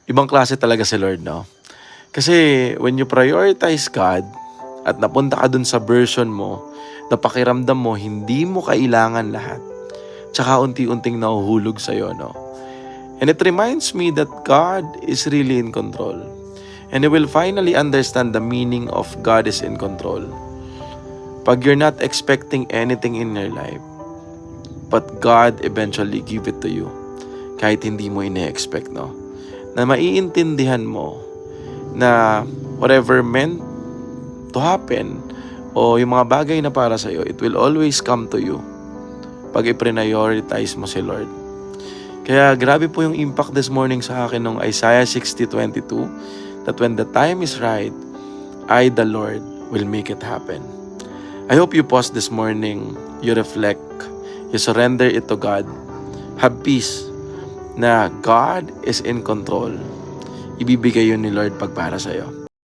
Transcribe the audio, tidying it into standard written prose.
Ibang klase talaga si Lord, no? Kasi when you prioritize God at napunta ka dun sa version mo, na pakiramdam mo, hindi mo kailangan lahat. Tsaka unti-unting nahuhulog sa'yo, no? And it reminds me that God is really in control. And you will finally understand the meaning of God is in control. Pag you're not expecting anything in your life, but God eventually give it to you, kahit hindi mo ine-expect, no? Na maiintindihan mo na whatever meant to happen o yung mga bagay na para sa'yo, it will always come to you pag i-prioritize mo si Lord. Kaya grabe po yung impact this morning sa akin ng Isaiah 60:22 that when the time is right, I, the Lord, will make it happen. I hope you pause this morning, you reflect, you surrender it to God, have peace na God is in control. Ibibigay yun ni Lord pag para sa'yo.